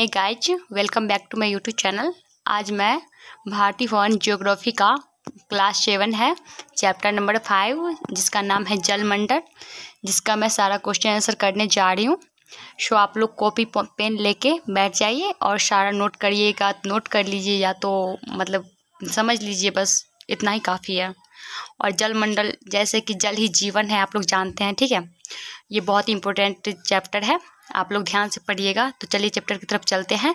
Hey guys, welcome back to my YouTube channel. आज मैं भारतीय वन ज्योग्राफी का क्लास 7 है, चैप्टर नंबर 5, जिसका नाम है जलमंडल, जिसका मैं सारा क्वेश्चन आंसर करने जा रही हूँ। सो आप लोग कॉपी पेन लेके बैठ जाइए और सारा नोट करिएगा। नोट कर लीजिए या तो मतलब समझ लीजिए, बस इतना ही काफ़ी है। और जलमंडल जैसे कि जल ही जीवन है, आप लोग जानते हैं, ठीक है। ये बहुत ही इंपॉर्टेंट चैप्टर है, आप लोग ध्यान से पढ़िएगा। तो चलिए चैप्टर की तरफ चलते हैं।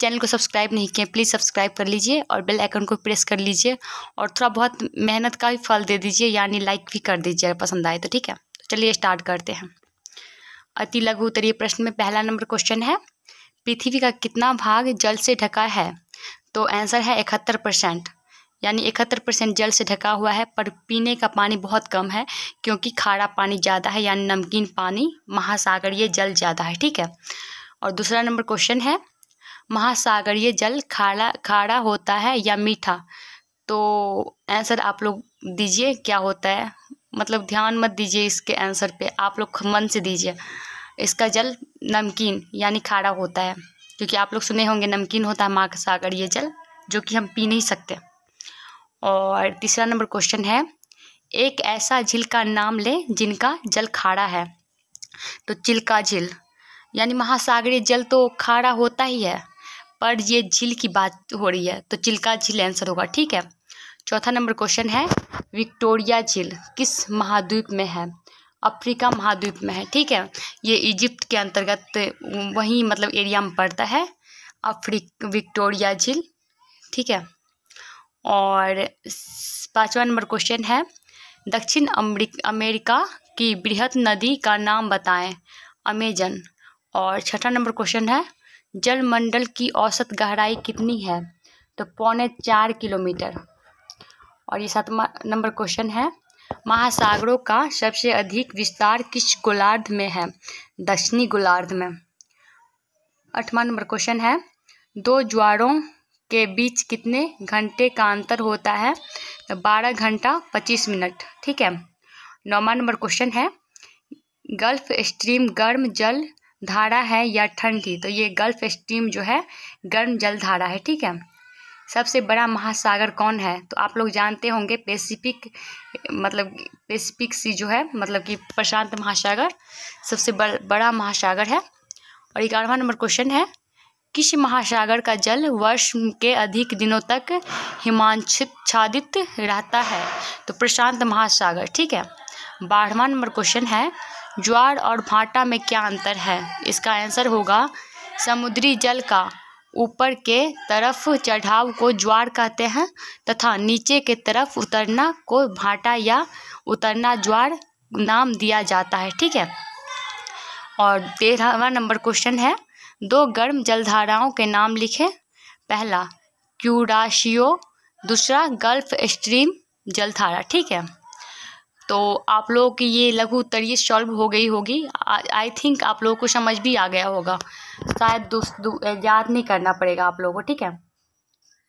चैनल को सब्सक्राइब नहीं किए, प्लीज़ सब्सक्राइब कर लीजिए और बेल आइकन को प्रेस कर लीजिए और थोड़ा बहुत मेहनत का भी फल दे दीजिए, यानी लाइक भी कर दीजिए अगर पसंद आए तो, ठीक है। तो चलिए स्टार्ट करते हैं। अति लघु उत्तरीय प्रश्न में पहला नंबर क्वेश्चन है, पृथ्वी का कितना भाग जल से ढका है? तो आंसर है 71%, यानी 71% जल से ढका हुआ है। पर पीने का पानी बहुत कम है, क्योंकि खारा पानी ज़्यादा है, यानी नमकीन पानी, महासागरीय जल ज़्यादा है, ठीक है। और दूसरा नंबर क्वेश्चन है, महासागरीय जल खारा होता है या मीठा? तो आंसर आप लोग दीजिए क्या होता है, मतलब ध्यान मत दीजिए इसके आंसर पे, आप लोग मन से दीजिए। इसका जल नमकीन यानी खारा होता है, क्योंकि आप लोग सुने होंगे नमकीन होता है महासागरीय जल, जो कि हम पी नहीं सकते। और तीसरा नंबर क्वेश्चन है, एक ऐसा झील का नाम ले जिनका जल खारा है। तो चिल्का झील, यानी महासागरीय जल तो खारा होता ही है, पर ये झील की बात हो रही है, तो चिल्का झील आंसर होगा, ठीक है। चौथा नंबर क्वेश्चन है, विक्टोरिया झील किस महाद्वीप में है? अफ्रीका महाद्वीप में है, ठीक है। ये इजिप्ट के अंतर्गत वहीं मतलब एरिया में पड़ता है विक्टोरिया झील, ठीक है। और पांचवा नंबर क्वेश्चन है, दक्षिण अमेरिका की बृहद नदी का नाम बताएं। अमेजन। और छठा नंबर क्वेश्चन है, जलमंडल की औसत गहराई कितनी है? तो 4.25 किलोमीटर। और ये सातवां नंबर क्वेश्चन है, महासागरों का सबसे अधिक विस्तार किस गोलार्ध में है? दक्षिणी गोलार्ध में। आठवां नंबर क्वेश्चन है, दो ज्वारों के बीच कितने घंटे का अंतर होता है? 12 घंटा 25 मिनट, ठीक है। नौवां नंबर क्वेश्चन है, गल्फ स्ट्रीम गर्म जल धारा है या ठंडी? तो ये गल्फ स्ट्रीम जो है गर्म जल धारा है, ठीक है। सबसे बड़ा महासागर कौन है? तो आप लोग जानते होंगे पैसिफिक, मतलब पैसिफिक सी जो है, मतलब कि प्रशांत महासागर सबसे बड़ा महासागर है। और 11वां नंबर क्वेश्चन है, किस महासागर का जल वर्ष के अधिक दिनों तक हिमाच्छादित रहता है? तो प्रशांत महासागर, ठीक है। 12वां नंबर क्वेश्चन है, ज्वार और भाटा में क्या अंतर है? इसका आंसर होगा, समुद्री जल का ऊपर के तरफ चढ़ाव को ज्वार कहते हैं, तथा नीचे के तरफ उतरना को भाटा या उतरना ज्वार नाम दिया जाता है, ठीक है। और 13वां नंबर क्वेश्चन है, दो गर्म जलधाराओं के नाम लिखें। पहला क्यूराशियो, दूसरा गल्फ स्ट्रीम जलधारा, ठीक है। तो आप लोगों की ये लघु उत्तरीय सॉल्व हो गई होगी। आई थिंक आप लोगों को समझ भी आ गया होगा, शायद याद नहीं करना पड़ेगा आप लोगों को, ठीक है।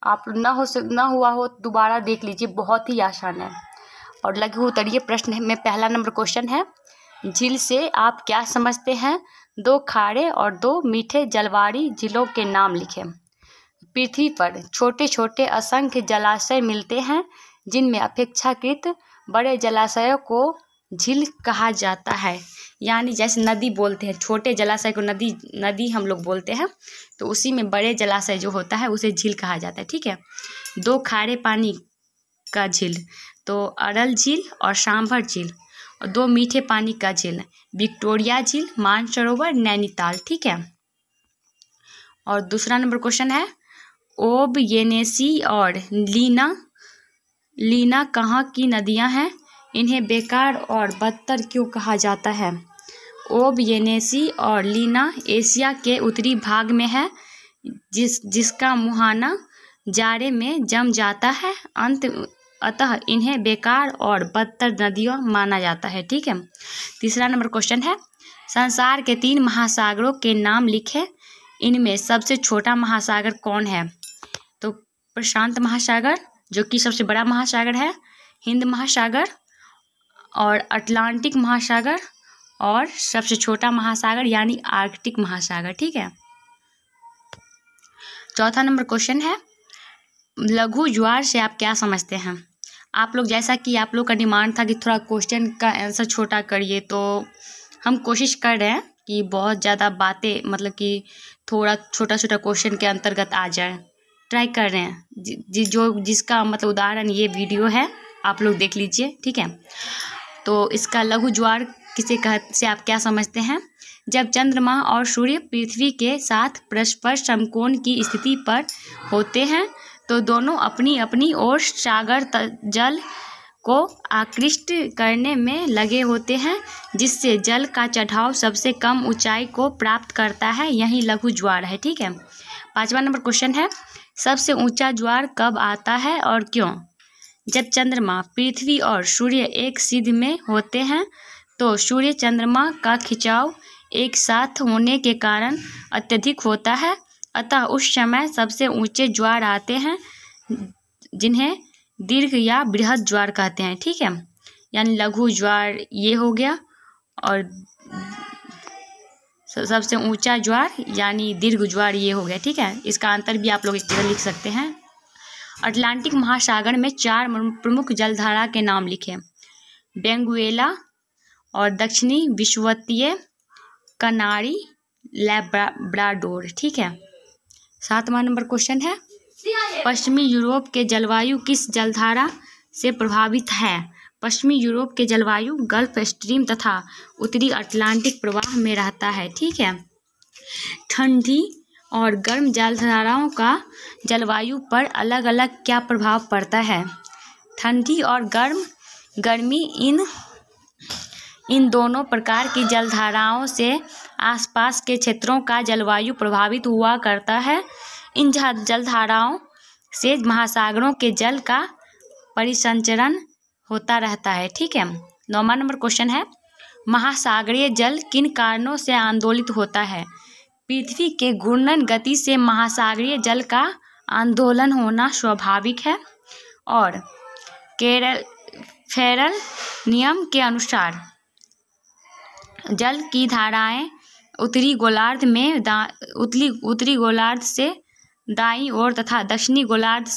आप ना हुआ हो दोबारा देख लीजिए, बहुत ही आसान है। और लघु उत्तरीय प्रश्न में पहला नंबर क्वेश्चन है, झील से आप क्या समझते हैं? दो खारे और दो मीठे जलवारी झीलों के नाम लिखें। पृथ्वी पर छोटे छोटे असंख्य जलाशय मिलते हैं, जिनमें अपेक्षाकृत बड़े जलाशयों को झील कहा जाता है। यानी जैसे नदी बोलते हैं, छोटे जलाशय को नदी हम लोग बोलते हैं, तो उसी में बड़े जलाशय जो होता है उसे झील कहा जाता है, ठीक है। दो खारे पानी का झील, तो अरल झील और सांभर झील। और दो मीठे पानी का झील, विक्टोरिया झील, मानसरोवर, नैनीताल, ठीक है। और दूसरा नंबर क्वेश्चन है, ओब, येनेसी और लीना कहाँ की नदियाँ हैं? इन्हें बेकार और बदतर क्यों कहा जाता है? ओब, येनेसी और लीना एशिया के उत्तरी भाग में है, जिसका मुहाना जाड़े में जम जाता है, अतः इन्हें बेकार और बदतर नदियों माना जाता है, ठीक है। तीसरा नंबर क्वेश्चन है, संसार के 3 महासागरों के नाम लिखे। इनमें सबसे छोटा महासागर कौन है? तो प्रशांत महासागर, जो कि सबसे बड़ा महासागर है, हिंद महासागर और अटलांटिक महासागर, और सबसे छोटा महासागर यानी आर्कटिक महासागर, ठीक है। चौथा नंबर क्वेश्चन है, लघु ज्वार से आप क्या समझते हैं। आप लोग, जैसा कि आप लोग का डिमांड था कि थोड़ा क्वेश्चन का आंसर छोटा करिए, तो हम कोशिश कर रहे हैं कि बहुत ज़्यादा बातें, मतलब कि थोड़ा छोटा छोटा क्वेश्चन के अंतर्गत आ जाए, ट्राई कर रहे हैं। जिसका मतलब उदाहरण ये वीडियो है, आप लोग देख लीजिए, ठीक है। तो इसका लघु ज्वार किसे कहते से आप क्या समझते हैं। जब चंद्रमा और सूर्य पृथ्वी के साथ परस्पर समकोण की स्थिति पर होते हैं तो दोनों अपनी अपनी ओर सागर जल को आकृष्ट करने में लगे होते हैं, जिससे जल का चढ़ाव सबसे कम ऊंचाई को प्राप्त करता है, यही लघु ज्वार है, ठीक है। 5वां नंबर क्वेश्चन है, सबसे ऊंचा ज्वार कब आता है और क्यों। जब चंद्रमा, पृथ्वी और सूर्य एक सिध में होते हैं तो सूर्य चंद्रमा का खिंचाव एक साथ होने के कारण अत्यधिक होता है, अतः उस समय सबसे ऊंचे ज्वार आते हैं, जिन्हें दीर्घ या बृहद ज्वार कहते हैं, ठीक है। यानी लघु ज्वार ये हो गया, और सबसे ऊंचा ज्वार यानी दीर्घ ज्वार ये हो गया, ठीक है। इसका अंतर भी आप लोग इस तरह लिख सकते हैं। अटलांटिक महासागर में 4 प्रमुख जलधारा के नाम लिखें। बेंगुएला और दक्षिणी विषुवतीय कनारी लैब्राडोर, ठीक है। 7वां नंबर क्वेश्चन है, पश्चिमी यूरोप के जलवायु किस जलधारा से प्रभावित है। पश्चिमी यूरोप के जलवायु गल्फ स्ट्रीम तथा उत्तरी अटलांटिक प्रवाह में रहता है, ठीक है। ठंडी और गर्म जलधाराओं का जलवायु पर अलग अलग क्या प्रभाव पड़ता है। ठंडी और गर्मी इन दोनों प्रकार की जलधाराओं से आसपास के क्षेत्रों का जलवायु प्रभावित हुआ करता है। इन जलधाराओं से महासागरों के जल का परिसंचरण होता रहता है, ठीक है। 9वां नंबर क्वेश्चन है, महासागरीय जल किन कारणों से आंदोलित होता है। पृथ्वी के घूर्णन गति से महासागरीय जल का आंदोलन होना स्वाभाविक है, और फेरल नियम के अनुसार जल की धाराएं उत्तरी गोलार्ध से दाईं ओर तथा दक्षिणी गोलार्ध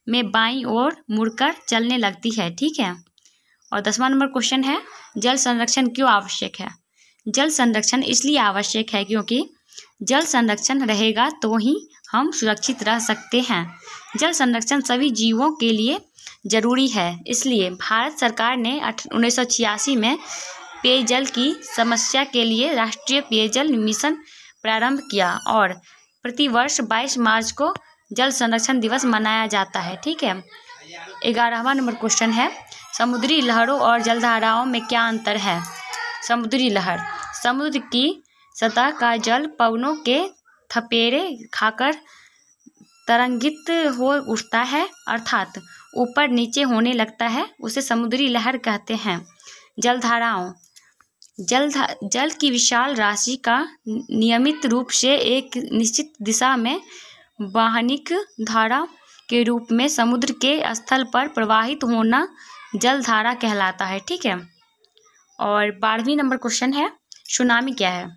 में बाईं ओर मुड़कर चलने लगती है, ठीक है। और 10वां नंबर क्वेश्चन है, जल संरक्षण क्यों आवश्यक है। जल संरक्षण इसलिए आवश्यक है क्योंकि जल संरक्षण रहेगा तो ही हम सुरक्षित रह सकते हैं। जल संरक्षण सभी जीवों के लिए जरूरी है, इसलिए भारत सरकार ने 1986 में पेयजल की समस्या के लिए राष्ट्रीय पेयजल मिशन प्रारंभ किया, और प्रतिवर्ष 22 मार्च को जल संरक्षण दिवस मनाया जाता है, ठीक है। 11वां नंबर क्वेश्चन है, समुद्री लहरों और जलधाराओं में क्या अंतर है। समुद्री लहर, समुद्र की सतह का जल पवनों के थपेड़े खाकर तरंगित हो उठता है, अर्थात ऊपर नीचे होने लगता है, उसे समुद्री लहर कहते हैं। जलधाराओं, जल की विशाल राशि का नियमित रूप से एक निश्चित दिशा में वाहनिक धारा के रूप में समुद्र के स्थल पर प्रवाहित होना जलधारा कहलाता है, ठीक है। और 12वीं नंबर क्वेश्चन है, सुनामी क्या है।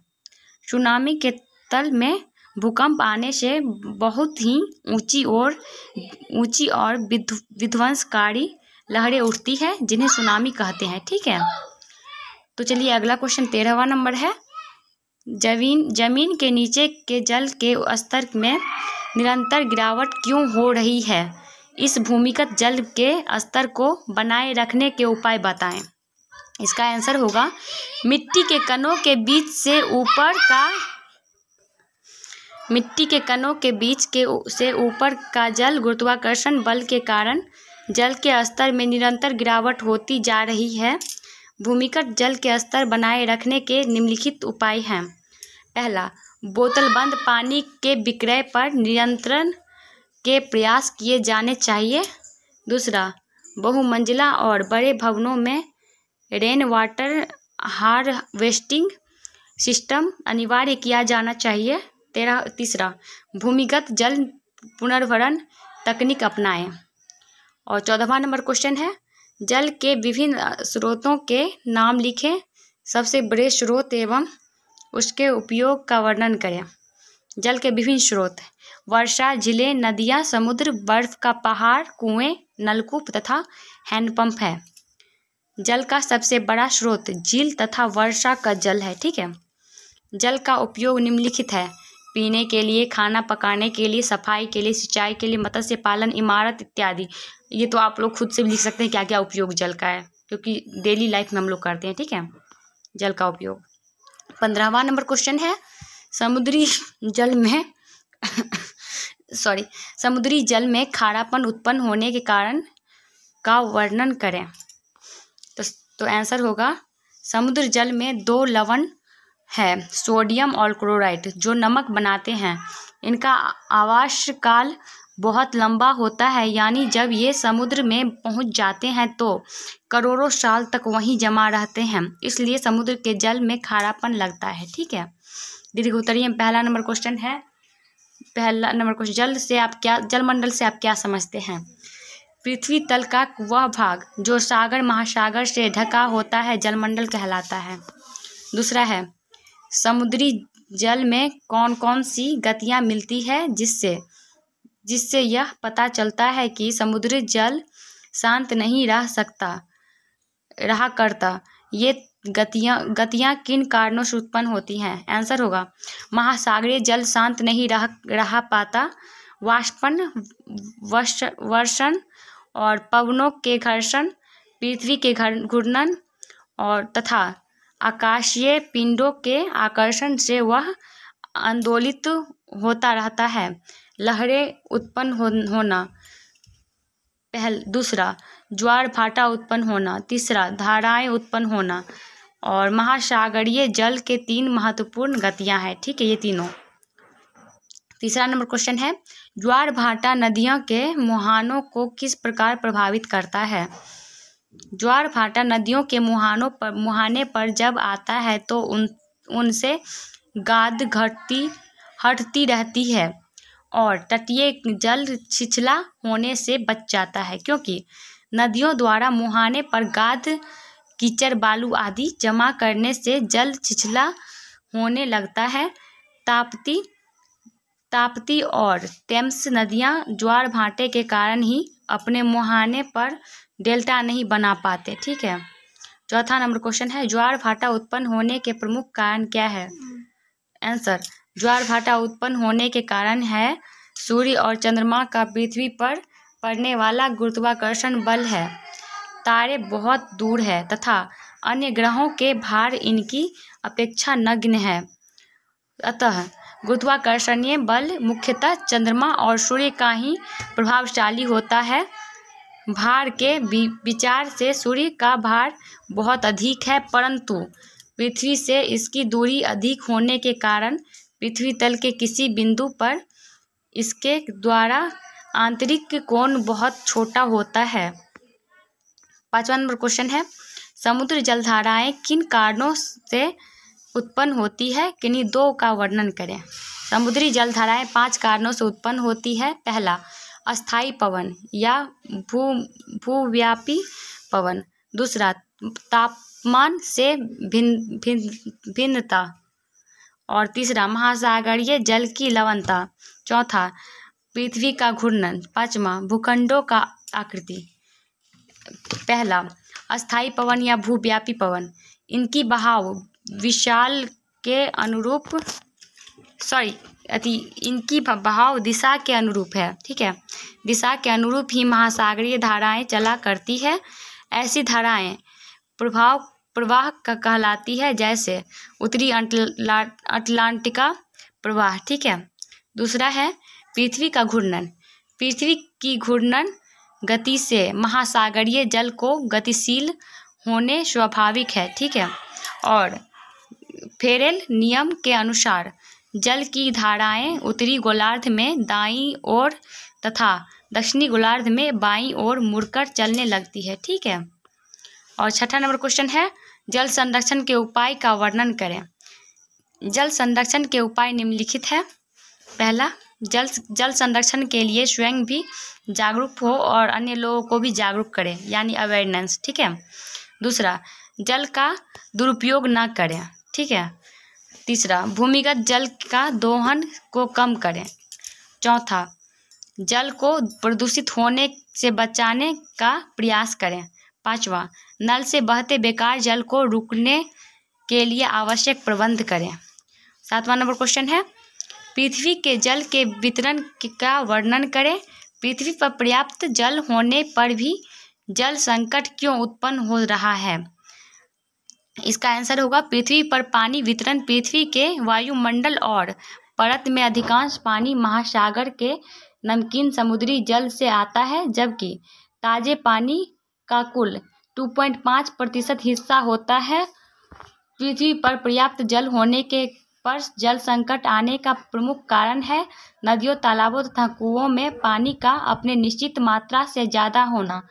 सुनामी के तल में भूकंप आने से बहुत ही ऊंची और विध्वंसकारी लहरें उठती है, जिन्हें सुनामी कहते हैं, ठीक है। तो चलिए अगला क्वेश्चन 13वां नंबर है, जमीन के नीचे के जल के स्तर में निरंतर गिरावट क्यों हो रही है। इस भूमिगत जल के स्तर को बनाए रखने के उपाय बताएं। इसका आंसर होगा, मिट्टी के कणों के बीच से ऊपर का जल गुरुत्वाकर्षण बल के कारण जल के स्तर में निरंतर गिरावट होती जा रही है। भूमिगत जल के स्तर बनाए रखने के निम्नलिखित उपाय हैं। पहला, बोतलबंद पानी के विक्रय पर नियंत्रण के प्रयास किए जाने चाहिए। दूसरा, बहुमंजिला और बड़े भवनों में रेन वाटर हार्वेस्टिंग सिस्टम अनिवार्य किया जाना चाहिए। तीसरा, भूमिगत जल पुनर्भरण तकनीक अपनाएं। और 14वां नंबर क्वेश्चन है, जल के विभिन्न स्रोतों के नाम लिखें। सबसे बड़े स्रोत एवं उसके उपयोग का वर्णन करें। जल के विभिन्न स्रोत: वर्षा, झीलें, नदियाँ, समुद्र, बर्फ का पहाड़, कुएं, नलकूप तथा हैंडपंप है। जल का सबसे बड़ा स्रोत झील तथा वर्षा का जल है। ठीक है। जल का उपयोग निम्नलिखित है: पीने के लिए, खाना पकाने के लिए, सफाई के लिए, सिंचाई के लिए, मत्स्य पालन, इमारत इत्यादि। ये तो आप लोग खुद से भी लिख सकते हैं क्या क्या उपयोग जल का है, क्योंकि डेली लाइफ में हम लोग करते हैं। ठीक है, जल का उपयोग। 15वां नंबर क्वेश्चन है, समुद्री जल में समुद्री जल में खारापन उत्पन्न होने के कारण का वर्णन करें। तो आंसर होगा, समुद्र जल में 2 लवण है, सोडियम और क्लोराइड, जो नमक बनाते हैं। इनका आवास काल बहुत लंबा होता है, यानी जब ये समुद्र में पहुंच जाते हैं तो करोड़ों साल तक वहीं जमा रहते हैं, इसलिए समुद्र के जल में खारापन लगता है। ठीक है। दीर्घ उत्तरीय में पहला नंबर क्वेश्चन, जलमंडल से आप क्या समझते हैं? पृथ्वी तल का वह भाग जो सागर महासागर से ढका होता है जलमंडल कहलाता है। दूसरा है, समुद्री जल में कौन कौन सी गतियाँ मिलती है जिससे यह पता चलता है कि समुद्री जल शांत नहीं रहा करता। ये गतियाँ किन कारणों से उत्पन्न होती हैं? आंसर होगा, महासागरीय जल शांत नहीं रहा पाता, वाष्पन, वर्षण और पवनों के घर्षण, पृथ्वी के घूर्णन और तथा आकाशीय पिंडों के आकर्षण से वह आंदोलित होता रहता है। लहरें उत्पन्न होना। दूसरा, ज्वार भाटा उत्पन्न होना। तीसरा, धाराएं उत्पन्न होना। और महासागरीय जल के 3 महत्वपूर्ण गतियां हैं। ठीक है, ये तीनों। तीसरा नंबर क्वेश्चन है, ज्वार भाटा नदियों के मुहानों को किस प्रकार प्रभावित करता है? ज्वार भाटा नदियों के मुहाने पर जब आता है तो उनसे गाद हटती रहती है और तटीय जल छिछला होने से बच जाता है, क्योंकि नदियों द्वारा मुहाने पर गाद, कीचड़, बालू आदि जमा करने से जल छिछला होने लगता है। ताप्ती और टेम्स नदियां ज्वार भाटे के कारण ही अपने मुहाने पर डेल्टा नहीं बना पाते। ठीक है। चौथा नंबर क्वेश्चन है, ज्वार भाटा उत्पन्न होने के प्रमुख कारण क्या है? आंसर, ज्वार भाटा उत्पन्न होने के कारण है सूर्य और चंद्रमा का पृथ्वी पर पड़ने वाला गुरुत्वाकर्षण बल है। तारे बहुत दूर है तथा अन्य ग्रहों के भार इनकी अपेक्षा नगण्य है, अतः गुरुत्वाकर्षणीय बल मुख्यतः चंद्रमा और सूर्य का ही प्रभावशाली होता है। भार के विचार से सूर्य का भार बहुत अधिक है, परंतु पृथ्वी से इसकी दूरी अधिक होने के कारण पृथ्वी तल के किसी बिंदु पर इसके द्वारा आंतरिक कोण बहुत छोटा होता है। 5वां नंबर क्वेश्चन है, समुद्र जलधाराएं किन कारणों से उत्पन्न होती है? किन्हीं 2 का वर्णन करें। समुद्री जलधाराएं 5 कारणों से उत्पन्न होती है। पहला, अस्थायी पवन या भूव्यापी पवन। दूसरा, तापमान से भिन्नता। और तीसरा, महासागरीय जल की लवणता। चौथा, पृथ्वी का घूर्णन। 5वां, भूखंडों का आकृति। पहला, अस्थायी पवन या भूव्यापी पवन, इनकी बहाव इनकी बहाव दिशा के अनुरूप है। ठीक है, दिशा के अनुरूप ही महासागरीय धाराएं चला करती है। ऐसी धाराएं प्रवाह कहलाती है, जैसे उत्तरी अटलांटिका प्रवाह। ठीक है। दूसरा है पृथ्वी का घूर्णन। पृथ्वी की घूर्णन गति से महासागरीय जल को गतिशील होने स्वाभाविक है। ठीक है। और फेरेल नियम के अनुसार जल की धाराएं उत्तरी गोलार्ध में दाईं ओर तथा दक्षिणी गोलार्ध में बाईं ओर मुड़कर चलने लगती है। ठीक है। और 6वां नंबर क्वेश्चन है, जल संरक्षण के उपाय का वर्णन करें। जल संरक्षण के उपाय निम्नलिखित है। पहला, जल संरक्षण के लिए स्वयं भी जागरूक हो और अन्य लोगों को भी जागरूक करें, यानी अवेयरनेस। ठीक है। दूसरा, जल का दुरुपयोग ना करें। ठीक है। तीसरा, भूमिगत जल का दोहन को कम करें। चौथा, जल को प्रदूषित होने से बचाने का प्रयास करें। पाँचवा, नल से बहते बेकार जल को रोकने के लिए आवश्यक प्रबंध करें। 7वां नंबर क्वेश्चन है, पृथ्वी के जल के वितरण का वर्णन करें। पृथ्वी पर पर्याप्त जल होने पर भी जल संकट क्यों उत्पन्न हो रहा है? इसका आंसर होगा, पृथ्वी पर पानी वितरण। पृथ्वी के वायुमंडल और परत में अधिकांश पानी महासागर के नमकीन समुद्री जल से आता है, जबकि ताजे पानी का कुल 2.5% हिस्सा होता है। पृथ्वी पर पर्याप्त जल होने के पर जल संकट आने का प्रमुख कारण है नदियों, तालाबों तथा कुओं में पानी का अपने निश्चित मात्रा से ज़्यादा होना,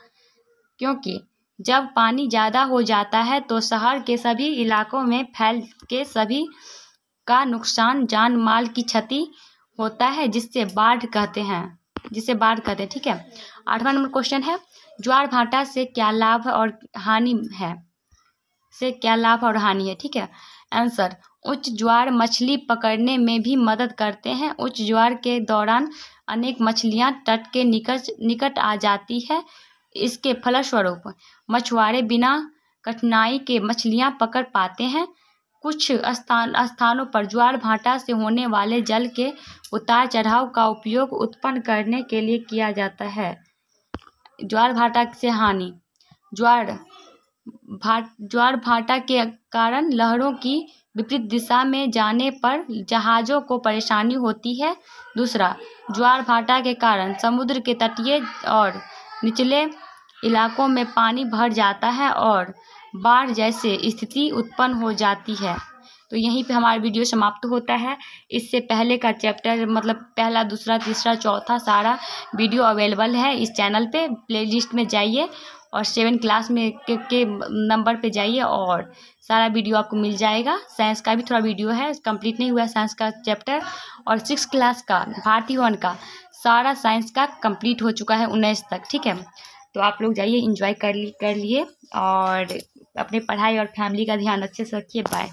क्योंकि जब पानी ज़्यादा हो जाता है तो शहर के सभी इलाकों में फैल के सभी का नुकसान, जान माल की क्षति होता है, जिससे बाढ़ कहते हैं। ठीक है। 8वां नंबर क्वेश्चन है, ज्वार भाटा से क्या लाभ और हानि है? ठीक है। आंसर, उच्च ज्वार मछली पकड़ने में भी मदद करते हैं। उच्च ज्वार के दौरान अनेक मछलियां तट के निकट आ जाती है। इसके फलस्वरूप मछुआरे बिना कठिनाई के मछलियां पकड़ पाते हैं। कुछ स्थानों पर ज्वार भाटा से होने वाले जल के उतार चढ़ाव का उपयोग उत्पन्न करने के लिए किया जाता है। ज्वार भाटा से हानि, ज्वार भाटा के कारण लहरों की विपरीत दिशा में जाने पर जहाज़ों को परेशानी होती है। दूसरा, ज्वार भाटा के कारण समुद्र के तटीय और निचले इलाकों में पानी भर जाता है और बाढ़ जैसी स्थिति उत्पन्न हो जाती है। तो यहीं पे हमारा वीडियो समाप्त होता है। इससे पहले का चैप्टर मतलब पहला, दूसरा, तीसरा, चौथा सारा वीडियो अवेलेबल है इस चैनल पे। प्लेलिस्ट में जाइए और 7 क्लास में के नंबर पे जाइए और सारा वीडियो आपको मिल जाएगा। साइंस का भी थोड़ा वीडियो है, कंप्लीट नहीं हुआ साइंस का चैप्टर, और 6 क्लास का भारती 1 का सारा साइंस का कंप्लीट हो चुका है 19 तक। ठीक है, तो आप लोग जाइए, एंजॉय कर लिए और अपने पढ़ाई और फैमिली का ध्यान अच्छे से रखिए। बाय।